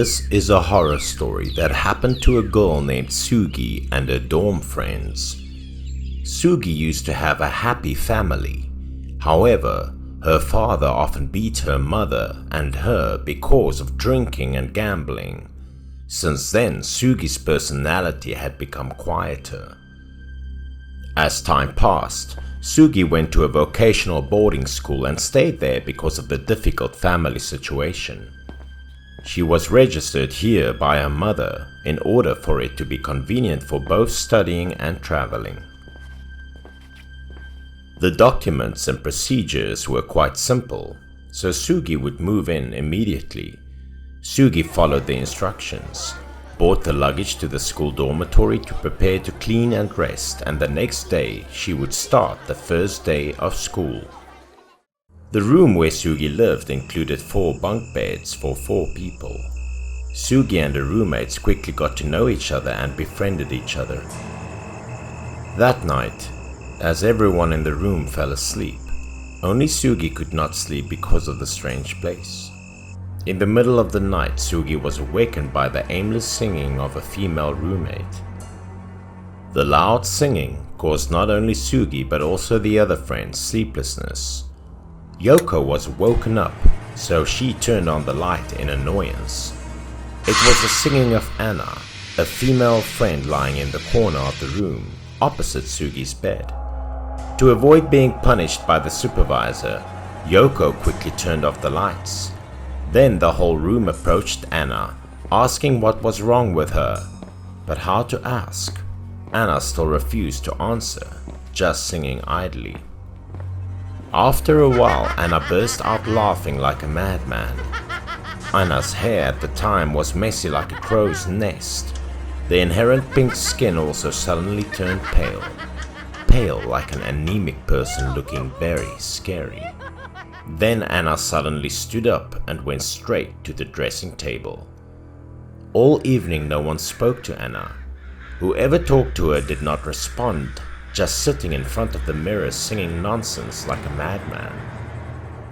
This is a horror story that happened to a girl named Sugi and her dorm friends. Sugi used to have a happy family. However, her father often beat her mother and her because of drinking and gambling. Since then, Sugi's personality had become quieter. As time passed, Sugi went to a vocational boarding school and stayed there because of the difficult family situation. She was registered here by her mother in order for it to be convenient for both studying and traveling. The documents and procedures were quite simple, so Sugi would move in immediately. Sugi followed the instructions, brought the luggage to the school dormitory to prepare to clean and rest, and the next day she would start the first day of school. The room where Sugi lived included 4 bunk beds for 4 people. Sugi and her roommates quickly got to know each other and befriended each other. That night, as everyone in the room fell asleep, only Sugi could not sleep because of the strange place. In the middle of the night, Sugi was awakened by the aimless singing of a female roommate. The loud singing caused not only Sugi but also the other friends sleeplessness. Yoko was woken up, so she turned on the light in annoyance. It was the singing of Anna, a female friend lying in the corner of the room, opposite Sugi's bed. To avoid being punished by the supervisor, Yoko quickly turned off the lights. Then the whole room approached Anna, asking what was wrong with her. But how to ask? Anna still refused to answer, just singing idly. After a while, Anna burst out laughing like a madman. Anna's hair at the time was messy like a crow's nest. The inherent pink skin also suddenly turned pale. Pale like an anemic person, looking very scary. Then Anna suddenly stood up and went straight to the dressing table. All evening no one spoke to Anna. Whoever talked to her did not respond, just sitting in front of the mirror singing nonsense like a madman.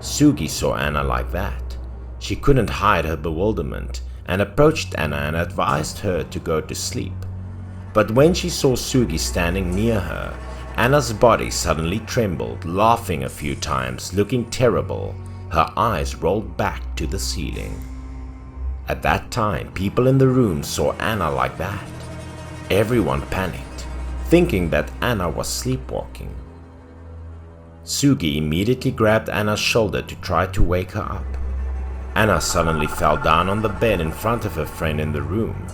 Sugi saw Anna like that. She couldn't hide her bewilderment and approached Anna and advised her to go to sleep. But when she saw Sugi standing near her, Anna's body suddenly trembled, laughing a few times, looking terrible. Her eyes rolled back to the ceiling. At that time, people in the room saw Anna like that. Everyone panicked, thinking that Anna was sleepwalking. Sugi immediately grabbed Anna's shoulder to try to wake her up. Anna suddenly fell down on the bed in front of her friend in the room.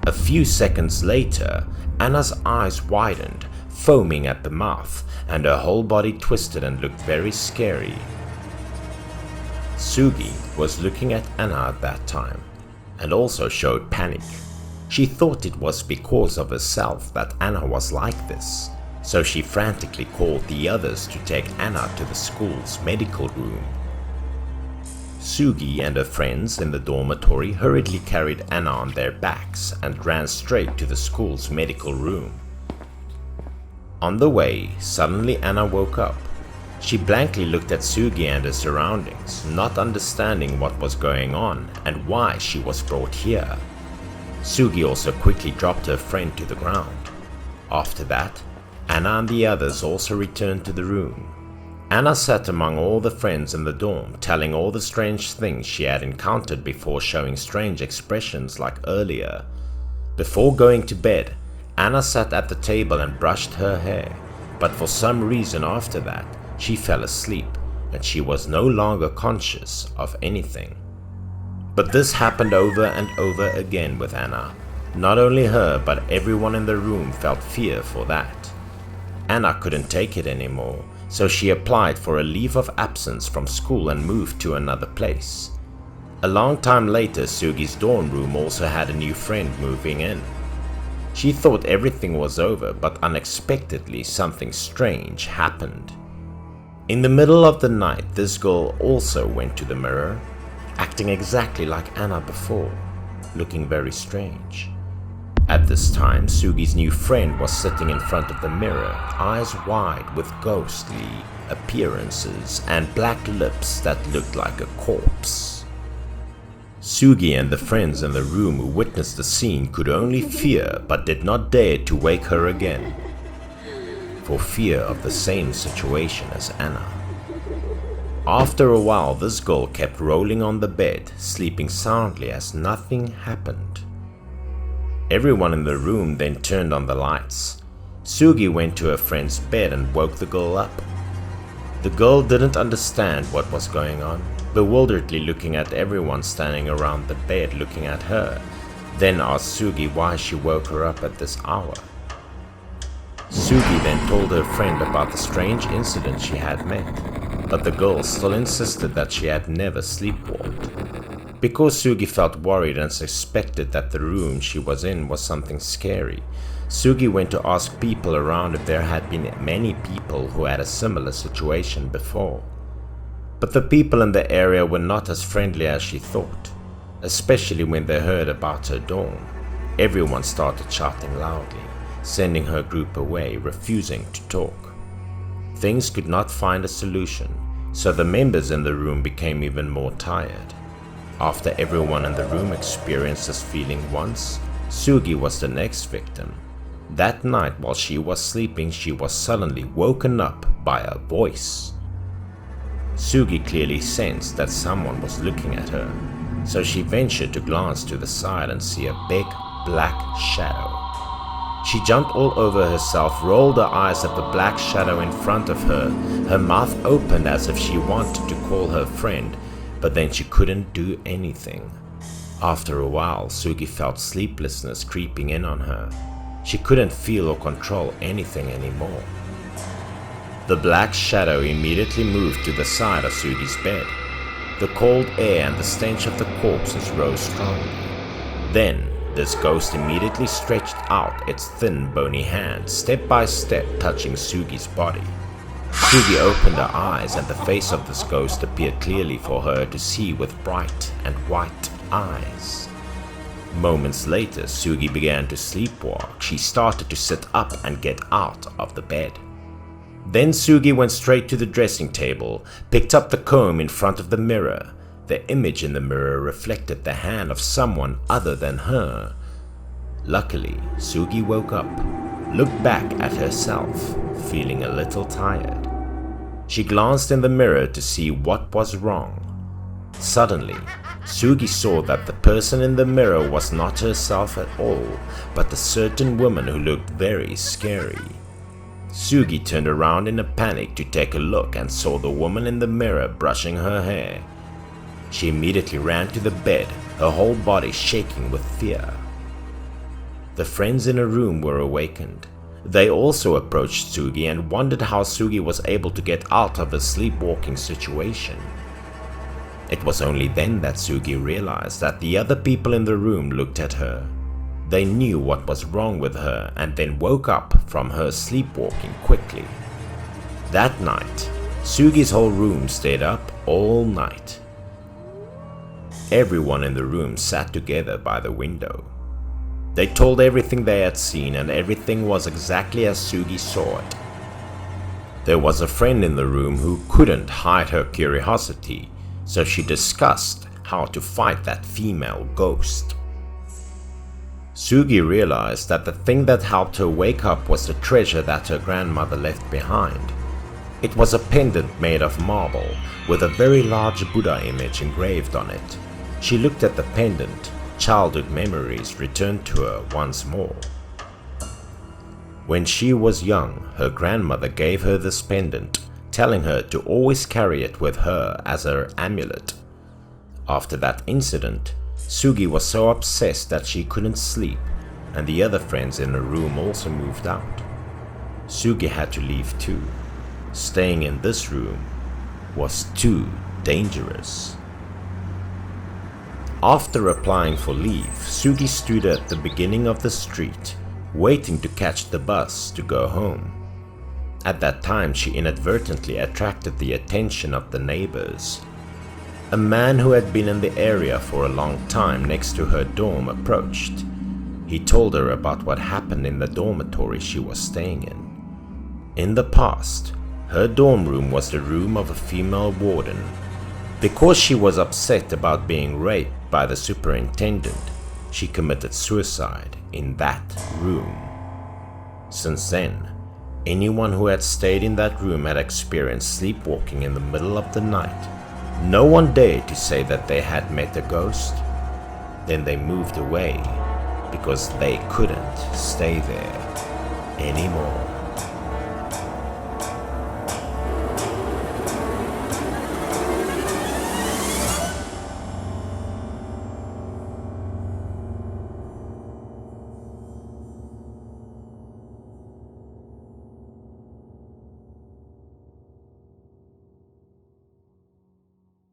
A few seconds later, Anna's eyes widened, foaming at the mouth, and her whole body twisted and looked very scary. Sugi was looking at Anna at that time, and also showed panic. She thought it was because of herself that Anna was like this, so she frantically called the others to take Anna to the school's medical room. Sugi and her friends in the dormitory hurriedly carried Anna on their backs and ran straight to the school's medical room. On the way, suddenly Anna woke up. She blankly looked at Sugi and her surroundings, not understanding what was going on and why she was brought here. Sugi also quickly dropped her friend to the ground. After that, Anna and the others also returned to the room. Anna sat among all the friends in the dorm, telling all the strange things she had encountered before, showing strange expressions like earlier. Before going to bed, Anna sat at the table and brushed her hair, but for some reason after that, she fell asleep and she was no longer conscious of anything. But this happened over and over again with Anna. Not only her, but everyone in the room felt fear for that. Anna couldn't take it anymore, so she applied for a leave of absence from school and moved to another place. A long time later, Sugi's dorm room also had a new friend moving in. She thought everything was over, but unexpectedly something strange happened. In the middle of the night, this girl also went to the mirror, acting exactly like Anna before, looking very strange. At this time, Sugi's new friend was sitting in front of the mirror, eyes wide with ghostly appearances and black lips that looked like a corpse. Sugi and the friends in the room who witnessed the scene could only fear but did not dare to wake her again, for fear of the same situation as Anna. After a while, this girl kept rolling on the bed, sleeping soundly as nothing happened. Everyone in the room then turned on the lights. Sugi went to her friend's bed and woke the girl up. The girl didn't understand what was going on, bewilderedly looking at everyone standing around the bed looking at her, then asked Sugi why she woke her up at this hour. Sugi then told her friend about the strange incident she had met, but the girl still insisted that she had never sleepwalked. Because Sugi felt worried and suspected that the room she was in was something scary, Sugi went to ask people around if there had been many people who had a similar situation before. But the people in the area were not as friendly as she thought, especially when they heard about her dorm. Everyone started shouting loudly, sending her group away, refusing to talk. Things could not find a solution, so the members in the room became even more tired. After everyone in the room experienced this feeling once, Sugi was the next victim. That night while she was sleeping, she was suddenly woken up by a voice. Sugi clearly sensed that someone was looking at her, so she ventured to glance to the side and see a big black shadow. She jumped all over herself, rolled her eyes at the black shadow in front of her. Her mouth opened as if she wanted to call her friend, but then she couldn't do anything. After a while, Sugi felt sleeplessness creeping in on her. She couldn't feel or control anything anymore. The black shadow immediately moved to the side of Sugi's bed. The cold air and the stench of the corpses rose strongly. Then, this ghost immediately stretched out its thin, bony hand, step by step touching Sugi's body. Sugi opened her eyes and the face of this ghost appeared clearly for her to see with bright and white eyes. Moments later, Sugi began to sleepwalk. She started to sit up and get out of the bed. Then Sugi went straight to the dressing table, picked up the comb in front of the mirror. The image in the mirror reflected the hand of someone other than her. Luckily, Sugi woke up, looked back at herself, feeling a little tired. She glanced in the mirror to see what was wrong. Suddenly, Sugi saw that the person in the mirror was not herself at all, but a certain woman who looked very scary. Sugi turned around in a panic to take a look and saw the woman in the mirror brushing her hair. She immediately ran to the bed, her whole body shaking with fear. The friends in her room were awakened. They also approached Sugi and wondered how Sugi was able to get out of a sleepwalking situation. It was only then that Sugi realized that the other people in the room looked at her. They knew what was wrong with her and then woke up from her sleepwalking quickly. That night, Sugi's whole room stayed up all night. Everyone in the room sat together by the window. They told everything they had seen and everything was exactly as Sugi saw it. There was a friend in the room who couldn't hide her curiosity, so she discussed how to fight that female ghost. Sugi realized that the thing that helped her wake up was the treasure that her grandmother left behind. It was a pendant made of marble with a very large Buddha image engraved on it. She looked at the pendant. Childhood memories returned to her once more. When she was young, her grandmother gave her this pendant, telling her to always carry it with her as her amulet. After that incident, Sugi was so obsessed that she couldn't sleep, and the other friends in her room also moved out. Sugi had to leave too. Staying in this room was too dangerous. After applying for leave, Sugi stood at the beginning of the street, waiting to catch the bus to go home. At that time, she inadvertently attracted the attention of the neighbors. A man who had been in the area for a long time next to her dorm approached. He told her about what happened in the dormitory she was staying in. In the past, her dorm room was the room of a female warden. Because she was upset about being raped by the superintendent, she committed suicide in that room. Since then, anyone who had stayed in that room had experienced sleepwalking in the middle of the night. No one dared to say that they had met a ghost. Then they moved away because they couldn't stay there anymore.